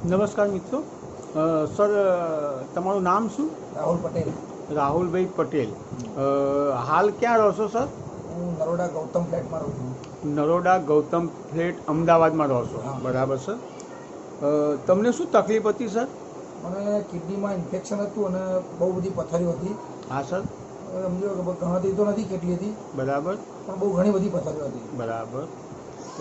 નમસ્કાર મિત્રો. સર, તમારું નામ શું? રાહુલ પટેલ. રાહુલભાઈ પટેલ. હાલ ક્યાં રહો છો સર? હું નરોડા ગૌતમ ફ્લેટમાં રહું છું. નરોડા ગૌતમ ફ્લેટ અમદાવાદમાં રહો છો, હા. બરાબર સર. તમને શું તકલીફ હતી સર? મને કિડનીમાં ઇન્ફેક્શન હતું અને બહુ બધી પથરીઓ હતી. હા સર. સમજો કે ગણતરી તો નથી કેટલી હતી, બરાબર પણ બહુ ઘણી બધી પથરીઓ હતી. બરાબર.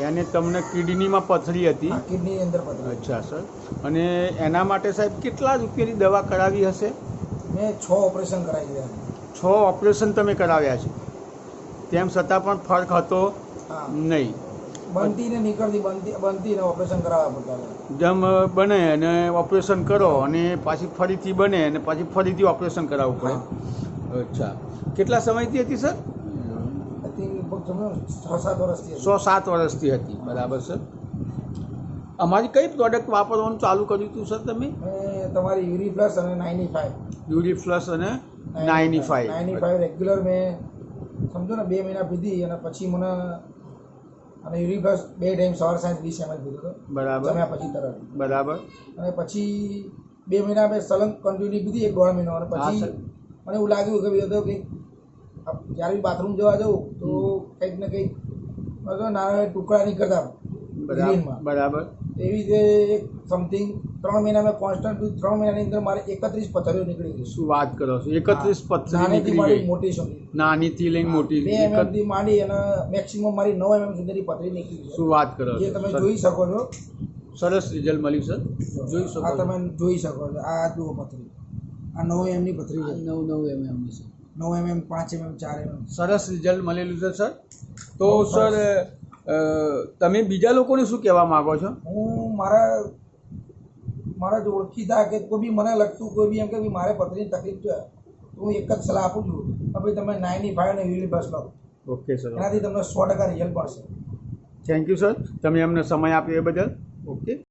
એને તમને કિડનીમાં પથરી હતી? હા, કિડનીની અંદર પથરી. અચ્છા સર. અને એના માટે સાહેબ કેટલા રૂપિયાની દવા કરાવી હશે? મેં 6 ઓપરેશન કરાવી દીધા. 6 ઓપરેશન તમે કરાવ્યા છે, તેમ છતાં પણ ફરક હતો હા, નહીં? બનતી ને નીકળતી, બનતી ને ઓપરેશન કરાવવા પડતા. જેમ બને અને ઓપરેશન કરો અને પાછી ફરીથી બને અને પછી ફરીથી ઓપરેશન કરાવવું પડે. અચ્છા. કેટલા સમયથી હતી સર? લગભગ 6-7 વર્ષથી હતી. 6-7 વર્ષથી હતી, બરાબર સર. અમારી કઈ પ્રોડક્ટ વાપરવાનું ચાલુ કર્યું હતું સર તમે? મેં તમારી યુરી પ્લસ અને 95. યુરી પ્લસ અને 95 રેગ્યુલર મેં સમજો ને 2 મહિના પીધી અને પછી મને અને યુરી પ્લસ 2 ટાઈમ સવાર સાંજ 20 ml પીધો હતો. બરાબર. જમ્યા પછી તરત. બરાબર. અને પછી 2 મહિના મેં સલંગ કન્ટિન્યુ પીધી, 1-1.5 મહિનો. અને પછી મને એવું લાગ્યું કે કંઈક જ્યારે બી બાથરૂમ જવા જાઉં તો કંઈક ને કંઈક નાના ટુકડા નીકળતા યુરિનમાં. બરાબર. એવી રીતે એક સમથિંગ 3 મહિના મેં કોન્સ્ટન્ટ 3 મહિનાની અંદર મારે 31 પથરીઓ નીકળી ગઈ. શું વાત કરો છો? 31 પથરી નાનીથી નીકળી માંડી ગઈ? મોટી સુધી. નાનીથી લઈને મોટી. 2 mm થી માંડી અને મેક્સિમમ મારી 9 mm સુધીની પથરી નીકળી ગઈ. શું વાત કરો જે છો? તમે જોઈ શકો છો. સરસ રિઝલ્ટ મળ્યું સર. જોઈ શકો આ છો. તમે જોઈ શકો છો. આ જુઓ પથરી, આ 9 mm ની પથરી છે. 9 mm ની છે. 9 mm, 5 mm, 4 mm. સરસ રિઝલ્ટ મળેલું છે સર. તો સર, તમે બીજા લોકોને શું કહેવા માગો છો? હું મારા જો ઓળખીતા કે કોઈ બી મને લગતું કોઈ બી એમ કે ભાઈ મારે પથરીની તકલીફ છે, હું એક જ સલાહ આપું છું કે ભાઈ તમે 95 ને યુરી પ્લસ લો. Okay sir. એનાથી તમને 100% રિઝલ્ટ મળશે. થેન્ક યુ સર, તમે અમને સમય આપ્યો એ બદલ. ઓકે.